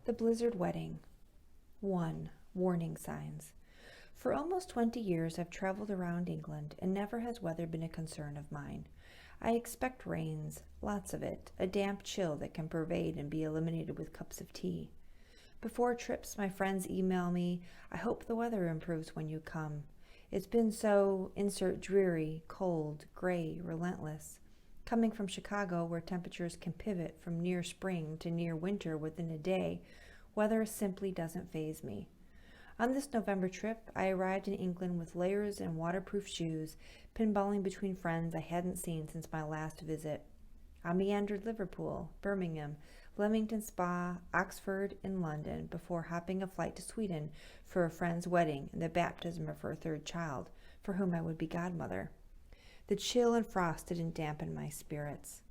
The Blizzard Wedding. 1. Warning signs. For almost 20 years I've traveled around England, and never has weather been a concern of mine. I expect rains, lots of it, a damp chill that can pervade and be eliminated with cups of tea. Before trips, my friends email me, "I hope the weather improves when you come. It's been so, insert dreary, cold, gray, relentless." Coming from Chicago, where temperatures can pivot from near spring to near winter within a day, weather simply doesn't faze me. On this November trip, I arrived in England with layers and waterproof shoes, pinballing between friends I hadn't seen since my last visit. I meandered Liverpool, Birmingham, Leamington Spa, Oxford, and London before hopping a flight to Sweden for a friend's wedding and the baptism of her third child, for whom I would be godmother. The chill and frost didn't dampen my spirits.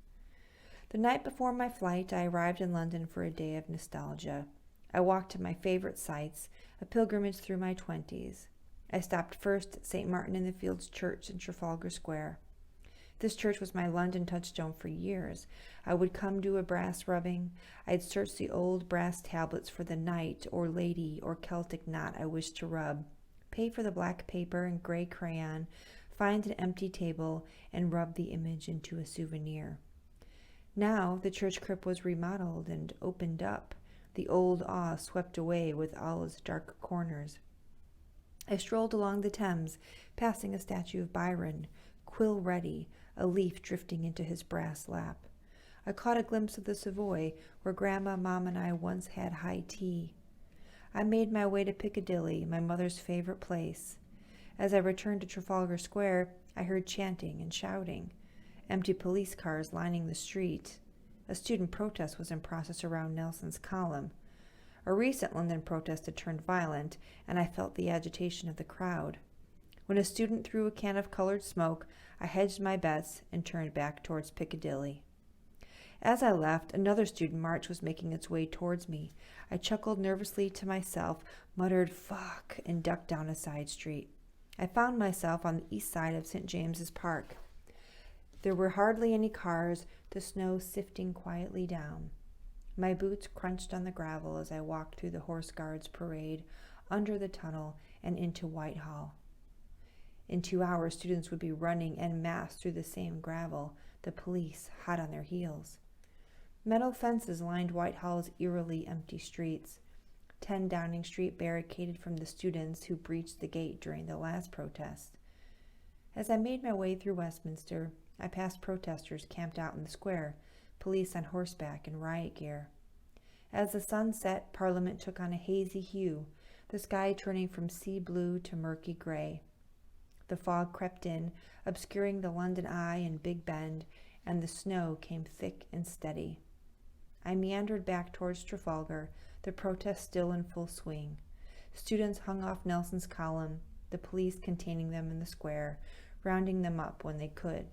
The night before my flight, I arrived in London for a day of nostalgia. I walked to my favorite sites, a pilgrimage through my 20s. I stopped first at St. Martin in the Fields Church in Trafalgar Square. This church was my London touchstone for years. I would come to a brass rubbing. I'd search the old brass tablets for the knight or lady or Celtic knot I wished to rub, pay for the black paper and gray crayon, find an empty table, and rub the image into a souvenir. Now the church crypt was remodeled and opened up, the old awe swept away with all its dark corners. I strolled along the Thames, passing a statue of Byron, quill ready, a leaf drifting into his brass lap. I caught a glimpse of the Savoy, where Grandma, Mom, and I once had high tea. I made my way to Piccadilly, my mother's favorite place. As I returned to Trafalgar Square, I heard chanting and shouting, empty police cars lining the street. A student protest was in process around Nelson's Column. A recent London protest had turned violent, and I felt the agitation of the crowd. When a student threw a can of colored smoke, I hedged my bets and turned back towards Piccadilly. As I left, another student march was making its way towards me. I chuckled nervously to myself, muttered "fuck," and ducked down a side street. I found myself on the east side of St. James's Park. There were hardly any cars, the snow sifting quietly down. My boots crunched on the gravel as I walked through the Horse Guards parade, under the tunnel, and into Whitehall. In 2 hours, students would be running en masse through the same gravel, the police hot on their heels. Metal fences lined Whitehall's eerily empty streets. 10 Downing Street barricaded from the students who breached the gate during the last protest. As I made my way through Westminster, I passed protesters camped out in the square, police on horseback in riot gear. As the sun set, Parliament took on a hazy hue, the sky turning from sea blue to murky gray. The fog crept in, obscuring the London Eye and Big Ben, and the snow came thick and steady. I meandered back towards Trafalgar, the protest still in full swing. Students hung off Nelson's Column, the police containing them in the square, rounding them up when they could.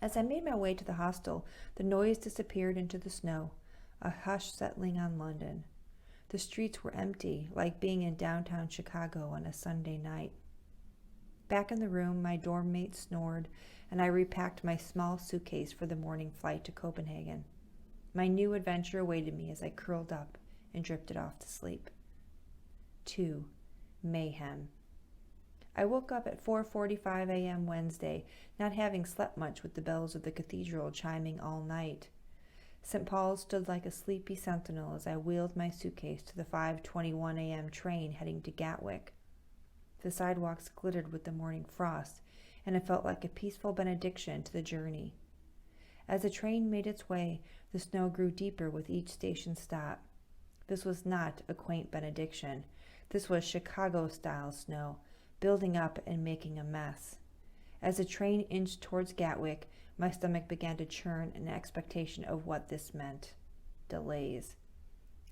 As I made my way to the hostel, the noise disappeared into the snow, a hush settling on London. The streets were empty, like being in downtown Chicago on a Sunday night. Back in the room, my dorm mate snored, and I repacked my small suitcase for the morning flight to Copenhagen. My new adventure awaited me as I curled up and drifted off to sleep. 2. Mayhem. I woke up at 4:45 a.m. Wednesday, not having slept much with the bells of the cathedral chiming all night. St. Paul's stood like a sleepy sentinel as I wheeled my suitcase to the 5:21 a.m. train heading to Gatwick. The sidewalks glittered with the morning frost, and it felt like a peaceful benediction to the journey. As the train made its way, the snow grew deeper with each station stop. This was not a quaint benediction. This was Chicago-style snow, building up and making a mess. As the train inched towards Gatwick, my stomach began to churn in expectation of what this meant. Delays.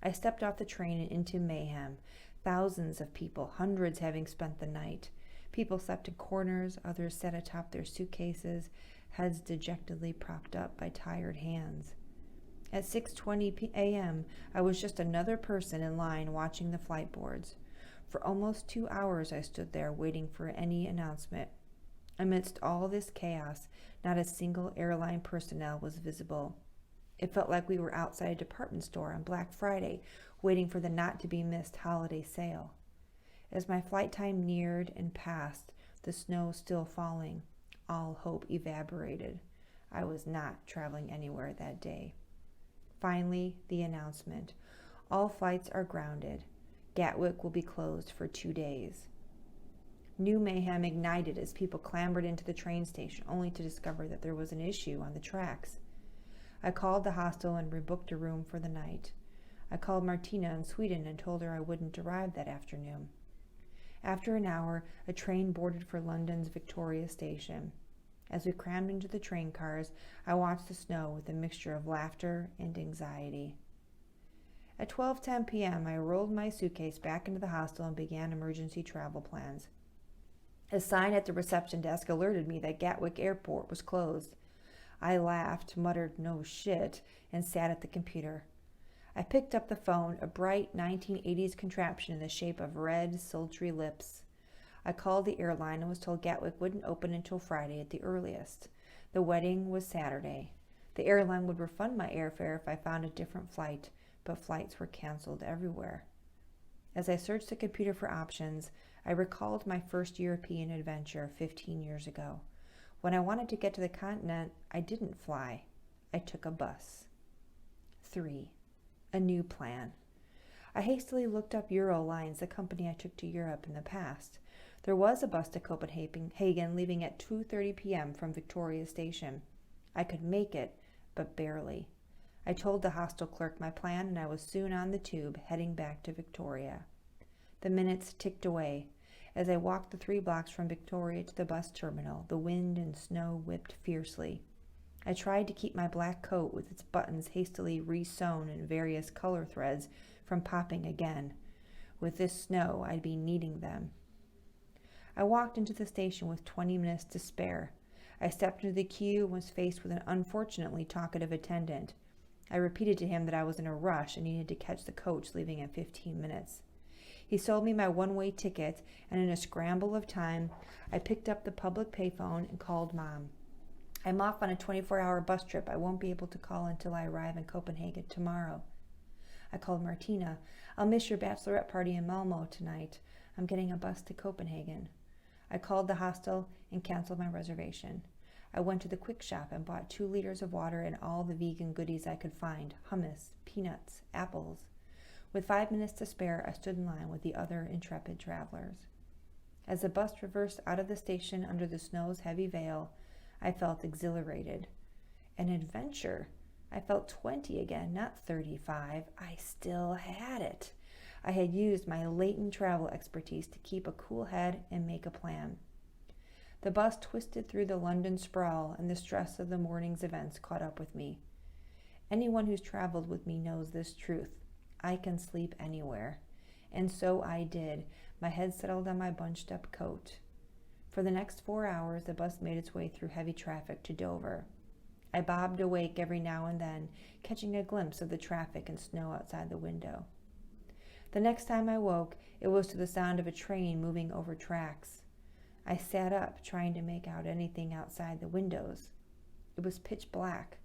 I stepped off the train and into Mayhem. Thousands of people, hundreds having spent the night. People slept in corners, others sat atop their suitcases, heads dejectedly propped up by tired hands. At 6:20 a.m., I was just another person in line watching the flight boards. For almost 2 hours I stood there waiting for any announcement. Amidst all this chaos, not a single airline personnel was visible. It felt like we were outside a department store on Black Friday, waiting for the not-to-be-missed holiday sale. As my flight time neared and passed, the snow still falling, all hope evaporated. I was not traveling anywhere that day. Finally, the announcement. All flights are grounded. Gatwick will be closed for 2 days. New mayhem ignited as people clambered into the train station, only to discover that there was an issue on the tracks. I called the hostel and rebooked a room for the night. I called Martina in Sweden and told her I wouldn't arrive that afternoon. After an hour, a train boarded for London's Victoria Station. As we crammed into the train cars, I watched the snow with a mixture of laughter and anxiety. At 12:10 p.m., I rolled my suitcase back into the hostel and began emergency travel plans. A sign at the reception desk alerted me that Gatwick Airport was closed. I laughed, muttered "no shit," and sat at the computer. I picked up the phone, a bright 1980s contraption in the shape of red, sultry lips. I called the airline and was told Gatwick wouldn't open until Friday at the earliest. The wedding was Saturday. The airline would refund my airfare if I found a different flight, but flights were canceled everywhere. As I searched the computer for options, I recalled my first European adventure 15 years ago. When I wanted to get to the continent, I didn't fly. I took a bus. 3. A new plan. I hastily looked up Eurolines, the company I took to Europe in the past. There was a bus to Copenhagen leaving at 2:30 p.m. from Victoria Station. I could make it, but barely. I told the hostel clerk my plan, and I was soon on the tube, heading back to Victoria. The minutes ticked away. As I walked the 3 blocks from Victoria to the bus terminal, the wind and snow whipped fiercely. I tried to keep my black coat with its buttons hastily re-sewn in various color threads from popping again. With this snow, I'd be needing them. I walked into the station with 20 minutes to spare. I stepped into the queue and was faced with an unfortunately talkative attendant. I repeated to him that I was in a rush and needed to catch the coach leaving in 15 minutes. He sold me my one-way ticket, and in a scramble of time, I picked up the public payphone and called Mom. I'm off on a 24-hour bus trip. I won't be able to call until I arrive in Copenhagen tomorrow. I called Martina. I'll miss your bachelorette party in Malmo tonight. I'm getting a bus to Copenhagen. I called the hostel and canceled my reservation. I went to the quick shop and bought 2 liters of water and all the vegan goodies I could find, hummus, peanuts, apples. With 5 minutes to spare, I stood in line with the other intrepid travelers. As the bus reversed out of the station under the snow's heavy veil, I felt exhilarated. An adventure. I felt 20 again, not 35. I still had it. I had used my latent travel expertise to keep a cool head and make a plan. The bus twisted through the London sprawl, and the stress of the morning's events caught up with me. Anyone who's traveled with me knows this truth. I can sleep anywhere. And so I did, my head settled on my bunched-up coat. For the next 4 hours, the bus made its way through heavy traffic to Dover. I bobbed awake every now and then, catching a glimpse of the traffic and snow outside the window. The next time I woke, it was to the sound of a train moving over tracks. I sat up, trying to make out anything outside the windows. It was pitch black.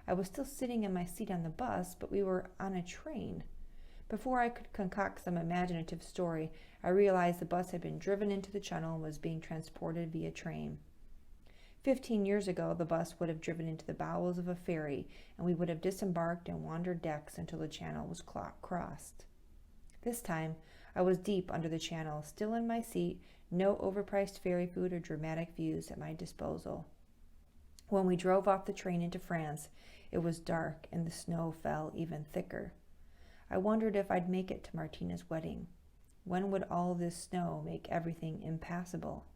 I was still sitting in my seat on the bus, but we were on a train. Before I could concoct some imaginative story, I realized the bus had been driven into the channel and was being transported via train. 15 years ago, the bus would have driven into the bowels of a ferry, and we would have disembarked and wandered decks until the channel was crossed. This time, I was deep under the channel, still in my seat, no overpriced ferry food or dramatic views at my disposal. When we drove off the train into France, it was dark and the snow fell even thicker. I wondered if I'd make it to Martina's wedding. When would all this snow make everything impassable?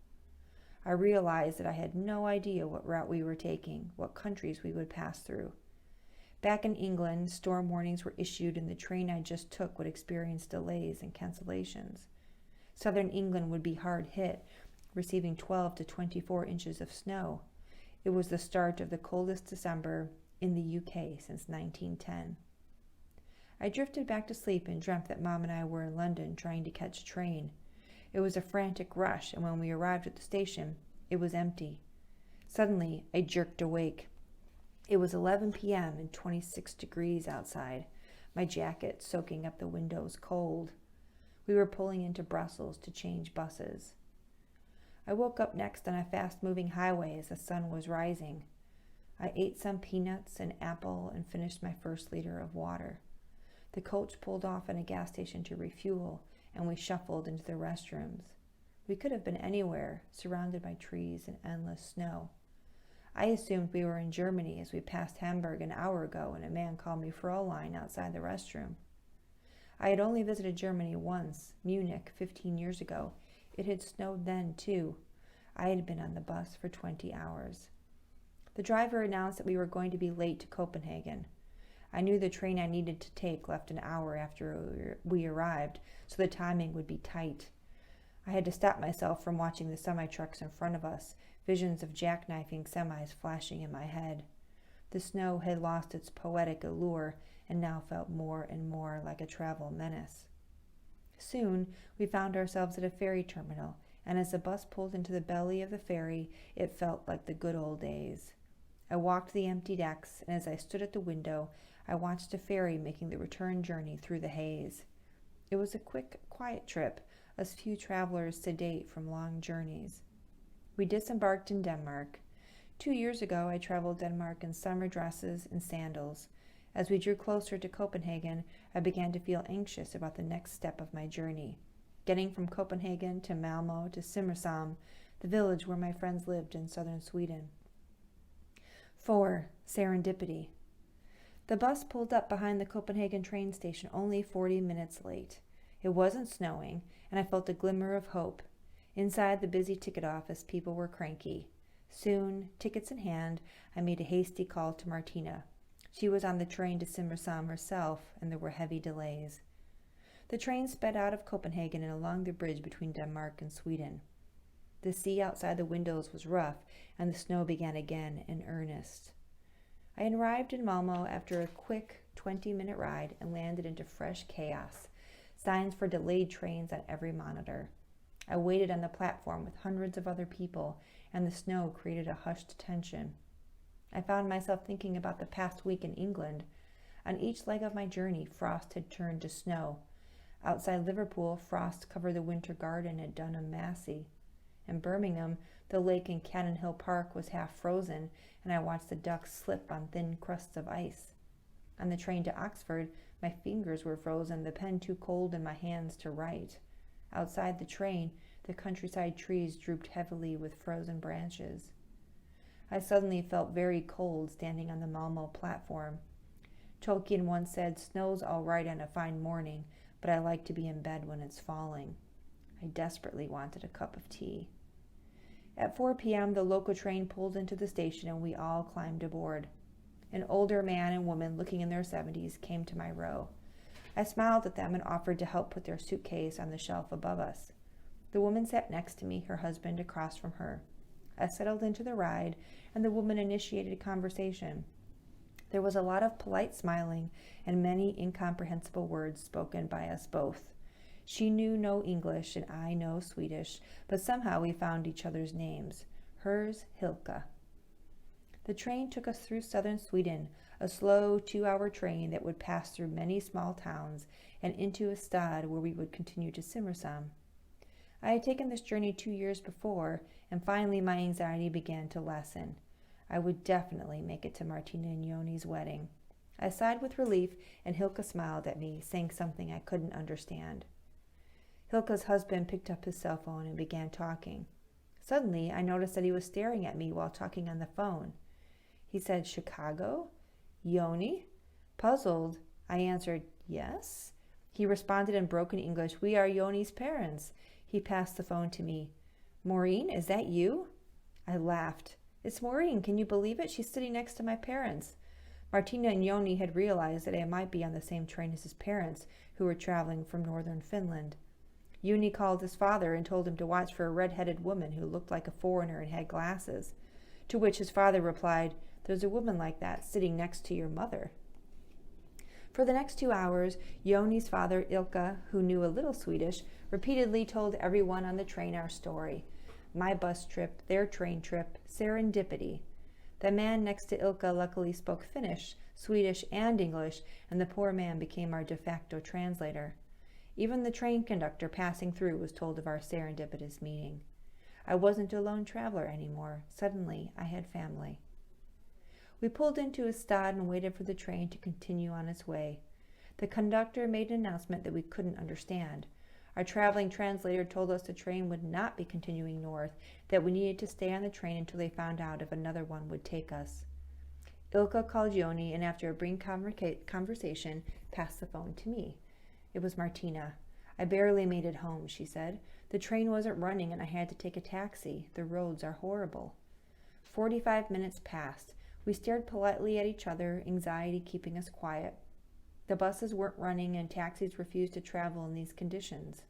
I realized that I had no idea what route we were taking, what countries we would pass through. Back in England, storm warnings were issued and the train I just took would experience delays and cancellations. Southern England would be hard hit, receiving 12 to 24 inches of snow. It was the start of the coldest December in the UK since 1910. I drifted back to sleep and dreamt that Mom and I were in London trying to catch a train. It was a frantic rush, and when we arrived at the station, it was empty. Suddenly, I jerked awake. It was 11 p.m. and 26 degrees outside, my jacket soaking up the windows cold. We were pulling into Brussels to change buses. I woke up next on a fast-moving highway as the sun was rising. I ate some peanuts, an apple, and finished my first liter of water. The coach pulled off at a gas station to refuel, and we shuffled into the restrooms. We could have been anywhere, surrounded by trees and endless snow. I assumed we were in Germany as we passed Hamburg an hour ago, and a man called me Fräulein outside the restroom. I had only visited Germany once, Munich, 15 years ago. It had snowed then, too. I had been on the bus for 20 hours. The driver announced that we were going to be late to Copenhagen. I knew the train I needed to take left an hour after we arrived, so the timing would be tight. I had to stop myself from watching the semi-trucks in front of us, visions of jackknifing semis flashing in my head. The snow had lost its poetic allure and now felt more and more like a travel menace. Soon, we found ourselves at a ferry terminal, and as the bus pulled into the belly of the ferry, it felt like the good old days. I walked the empty decks, and as I stood at the window, I watched a ferry making the return journey through the haze. It was a quick, quiet trip, as few travelers sedate from long journeys. We disembarked in Denmark. 2 years ago, I traveled Denmark in summer dresses and sandals. As we drew closer to Copenhagen, I began to feel anxious about the next step of my journey. Getting from Copenhagen to Malmö to Simrishamn, the village where my friends lived in southern Sweden. 4. Serendipity. The bus pulled up behind the Copenhagen train station only 40 minutes late. It wasn't snowing, and I felt a glimmer of hope. Inside the busy ticket office, people were cranky. Soon, tickets in hand, I made a hasty call to Martina. She was on the train to Simrishamn herself, and there were heavy delays. The train sped out of Copenhagen and along the bridge between Denmark and Sweden. The sea outside the windows was rough, and the snow began again in earnest. I arrived in Malmö after a quick 20-minute ride and landed into fresh chaos, signs for delayed trains on every monitor. I waited on the platform with hundreds of other people, and the snow created a hushed tension. I found myself thinking about the past week in England. On each leg of my journey, frost had turned to snow. Outside Liverpool, frost covered the winter garden at Dunham Massey. In Birmingham, the lake in Cannon Hill Park was half frozen, and I watched the ducks slip on thin crusts of ice. On the train to Oxford, my fingers were frozen, the pen too cold in my hands to write. Outside the train, the countryside trees drooped heavily with frozen branches. I suddenly felt very cold standing on the Malmö platform. Tolkien once said, "Snow's all right on a fine morning, but I like to be in bed when it's falling." I desperately wanted a cup of tea. At 4 p.m., the local train pulled into the station and we all climbed aboard. An older man and woman looking in their 70s came to my row. I smiled at them and offered to help put their suitcase on the shelf above us. The woman sat next to me, her husband across from her. I settled into the ride, and the woman initiated a conversation. There was a lot of polite smiling and many incomprehensible words spoken by us both. She knew no English and I no Swedish, but somehow we found each other's names. Hers, Hilka. The train took us through southern Sweden, a slow 2-hour train that would pass through many small towns and into a stad where we would continue to Simrishamn. I had taken this journey 2 years before, and finally my anxiety began to lessen. I would definitely make it to Martina and Joni's wedding. I sighed with relief, and Hilka smiled at me, saying something I couldn't understand. Hilka's husband picked up his cell phone and began talking. Suddenly, I noticed that he was staring at me while talking on the phone. He said, "Chicago? Joni?" Puzzled, I answered, "Yes." He responded in broken English, "We are Joni's parents." He passed the phone to me. "Maureen, is that you?" I laughed. "It's Maureen. Can you believe it? She's sitting next to my parents." Martina and Joni had realized that I might be on the same train as his parents, who were traveling from northern Finland. Joni called his father and told him to watch for a red-headed woman who looked like a foreigner and had glasses, to which his father replied, "There's a woman like that sitting next to your mother." For the next 2 hours, Joni's father, Ilka, who knew a little Swedish, repeatedly told everyone on the train our story. My bus trip, their train trip, serendipity. The man next to Ilka luckily spoke Finnish, Swedish, and English, and the poor man became our de facto translator. Even the train conductor passing through was told of our serendipitous meeting. I wasn't a lone traveler anymore. Suddenly, I had family. We pulled into a stad and waited for the train to continue on its way. The conductor made an announcement that we couldn't understand. Our traveling translator told us the train would not be continuing north, that we needed to stay on the train until they found out if another one would take us. Ilka called Yoni, and after a brief conversation, passed the phone to me. It was Martina. I barely made it home, she said. The train wasn't running and I had to take a taxi. The roads are horrible. 45 minutes passed. We stared politely at each other, anxiety keeping us quiet. The buses weren't running and taxis refused to travel in these conditions.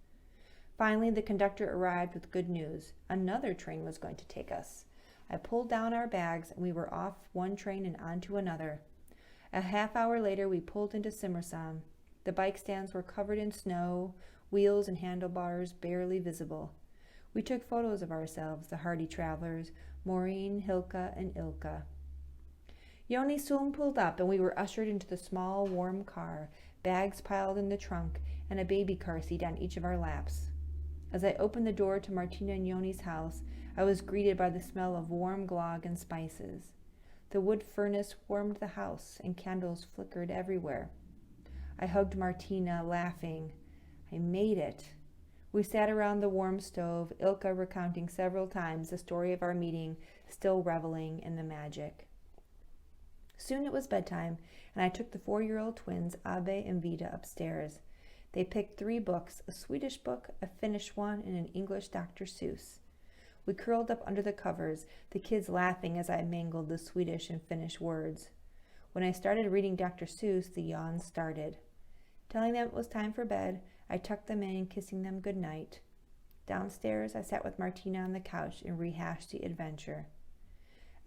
Finally, the conductor arrived with good news. Another train was going to take us. I pulled down our bags and we were off one train and onto another. A half hour later, we pulled into Simrishamn. The bike stands were covered in snow, wheels and handlebars barely visible. We took photos of ourselves, the hardy travelers, Maureen, Hilka, and Ilka. Yoni soon pulled up, and we were ushered into the small, warm car, bags piled in the trunk, and a baby car seat on each of our laps. As I opened the door to Martina and Yoni's house, I was greeted by the smell of warm glögg and spices. The wood furnace warmed the house, and candles flickered everywhere. I hugged Martina, laughing. I made it. We sat around the warm stove, Ilka recounting several times the story of our meeting, still reveling in the magic. Soon it was bedtime, and I took the 4-year-old twins, Abe and Vida, upstairs. They picked 3 books, a Swedish book, a Finnish one, and an English Dr. Seuss. We curled up under the covers, the kids laughing as I mangled the Swedish and Finnish words. When I started reading Dr. Seuss, the yawns started. Telling them it was time for bed, I tucked them in, kissing them good night. Downstairs, I sat with Martina on the couch and rehashed the adventure.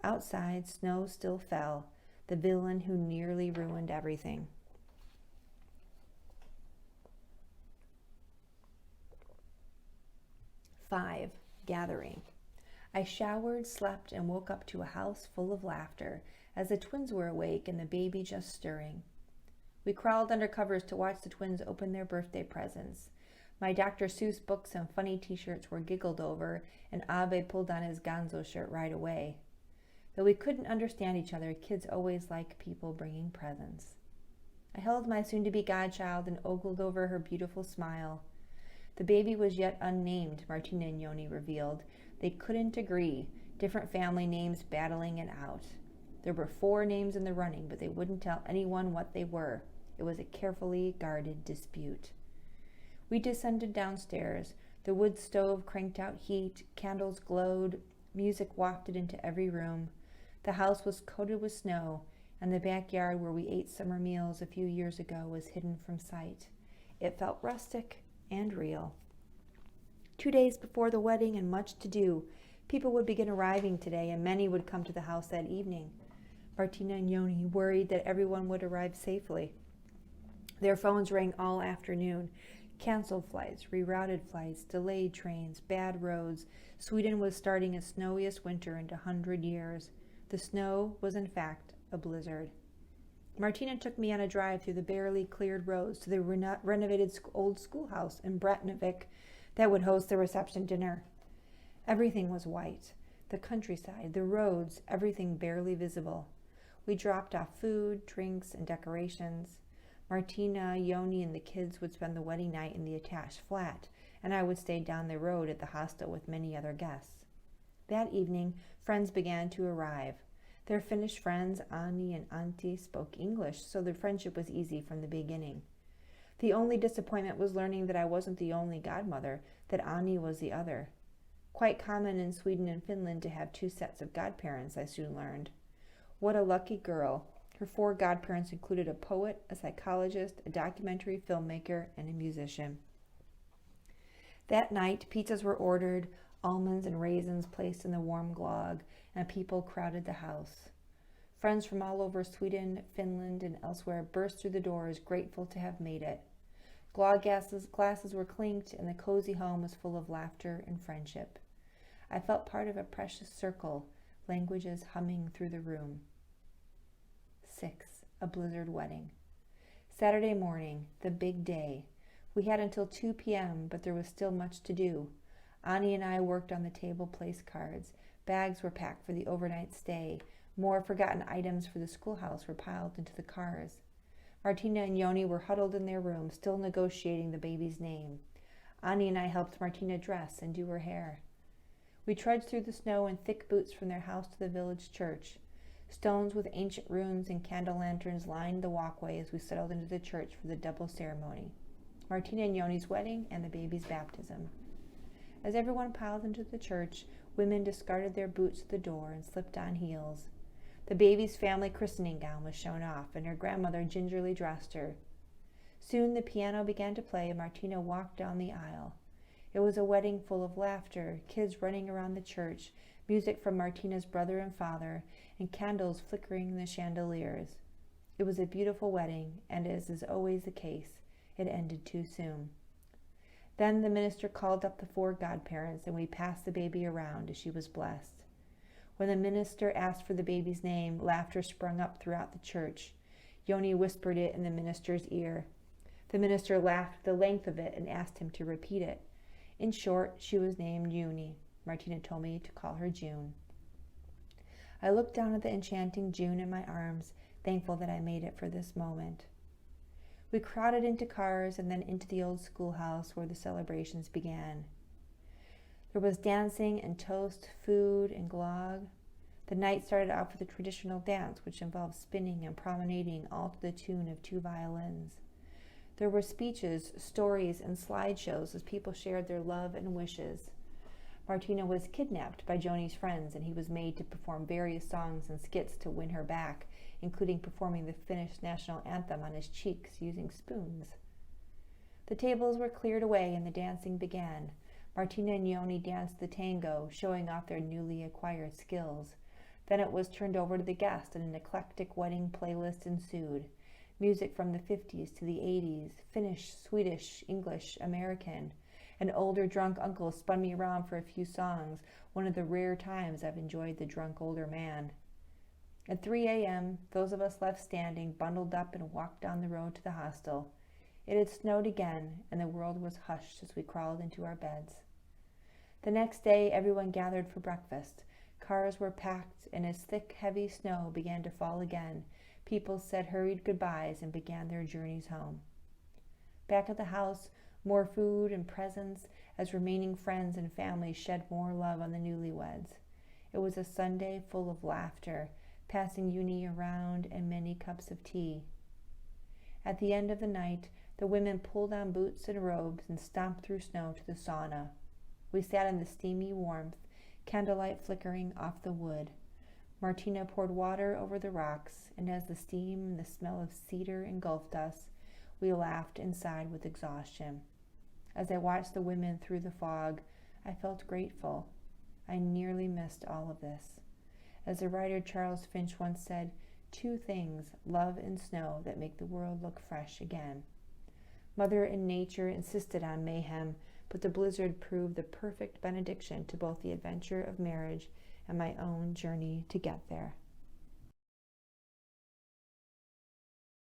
Outside, snow still fell, the villain who nearly ruined everything. Five, gathering. I showered, slept, and woke up to a house full of laughter, as the twins were awake and the baby just stirring. We crawled under covers to watch the twins open their birthday presents. My Dr. Seuss books and funny t-shirts were giggled over, and Abe pulled on his Gonzo shirt right away. Though we couldn't understand each other, kids always like people bringing presents. I held my soon-to-be godchild and ogled over her beautiful smile. The baby was yet unnamed, Martina and Yoni revealed. They couldn't agree, different family names battling it out. There were 4 names in the running, but they wouldn't tell anyone what they were. It was a carefully guarded dispute. We descended downstairs. The wood stove cranked out heat, candles glowed, music wafted into every room. The house was coated with snow, and the backyard where we ate summer meals a few years ago was hidden from sight. It felt rustic and real. 2 days before the wedding and much to do, people would begin arriving today, and many would come to the house that evening. Martina and Yoni worried that everyone would arrive safely. Their phones rang all afternoon. Canceled flights, rerouted flights, delayed trains, bad roads. Sweden was starting its snowiest winter in 100 years. The snow was in fact a blizzard. Martina took me on a drive through the barely cleared roads to the renovated old schoolhouse in Bratnavik that would host the reception dinner. Everything was white. The countryside, the roads, everything barely visible. We dropped off food, drinks, and decorations. Martina, Yoni, and the kids would spend the wedding night in the attached flat, and I would stay down the road at the hostel with many other guests. That evening, friends began to arrive. Their Finnish friends, Ani and Antti, spoke English, so the friendship was easy from the beginning. The only disappointment was learning that I wasn't the only godmother, that Ani was the other. Quite common in Sweden and Finland to have 2 sets of godparents, I soon learned. What a lucky girl. Her 4 godparents included a poet, a psychologist, a documentary filmmaker, and a musician. That night, pizzas were ordered, almonds and raisins placed in the warm glögg, and people crowded the house. Friends from all over Sweden, Finland, and elsewhere burst through the doors, grateful to have made it. Glögg glasses were clinked, and the cozy home was full of laughter and friendship. I felt part of a precious circle, languages humming through the room. 6. A blizzard wedding. Saturday morning, the big day. We had until 2 p.m., but there was still much to do. Ani and I worked on the table place cards. Bags were packed for the overnight stay. More forgotten items for the schoolhouse were piled into the cars. Martina and Yoni were huddled in their room, still negotiating the baby's name. Ani and I helped Martina dress and do her hair. We trudged through the snow in thick boots from their house to the village church. Stones with ancient runes and candle lanterns lined the walkway as we settled into the church for the double ceremony. Martina and Yoni's wedding and the baby's baptism. As everyone piled into the church, women discarded their boots at the door and slipped on heels. The baby's family christening gown was shown off, and her grandmother gingerly dressed her. Soon the piano began to play, and Martina walked down the aisle. It was a wedding full of laughter, kids running around the church, music from Martina's brother and father, and candles flickering in the chandeliers. It was a beautiful wedding, and as is always the case, it ended too soon. Then the minister called up the 4 godparents, and we passed the baby around as she was blessed. When the minister asked for the baby's name, laughter sprung up throughout the church. Yoni whispered it in the minister's ear. The minister laughed the length of it and asked him to repeat it. In short, she was named Juni. Martina told me to call her June. I looked down at the enchanting June in my arms, thankful that I made it for this moment. We crowded into cars and then into the old schoolhouse where the celebrations began. There was dancing and toast, food and glögg. The night started out with a traditional dance, which involved spinning and promenading, all to the tune of 2 violins. There were speeches, stories, and slideshows as people shared their love and wishes. Martina was kidnapped by Joni's friends, and he was made to perform various songs and skits to win her back, including performing the Finnish national anthem on his cheeks using spoons. The tables were cleared away and the dancing began. Martina and Yoni danced the tango, showing off their newly acquired skills. Then it was turned over to the guests, and an eclectic wedding playlist ensued. Music from the 50s to the 80s, Finnish, Swedish, English, American. An older drunk uncle spun me around for a few songs, one of the rare times I've enjoyed the drunk older man. At 3 a.m., those of us left standing bundled up and walked down the road to the hostel. It had snowed again, and the world was hushed as we crawled into our beds. The next day, everyone gathered for breakfast. Cars were packed, and as thick, heavy snow began to fall again, people said hurried goodbyes and began their journeys home. Back at the house, more food and presents as remaining friends and family shed more love on the newlyweds. It was a Sunday full of laughter, passing Uni around and many cups of tea. At the end of the night, the women pulled on boots and robes and stomped through snow to the sauna. We sat in the steamy warmth, candlelight flickering off the wood. Martina poured water over the rocks, and as the steam and the smell of cedar engulfed us, we laughed and sighed with exhaustion. As I watched the women through the fog, I felt grateful. I nearly missed all of this. As the writer Charles Finch once said, 2 things, love and snow, that make the world look fresh again. Mother and nature insisted on mayhem, but the blizzard proved the perfect benediction to both the adventure of marriage and my own journey to get there.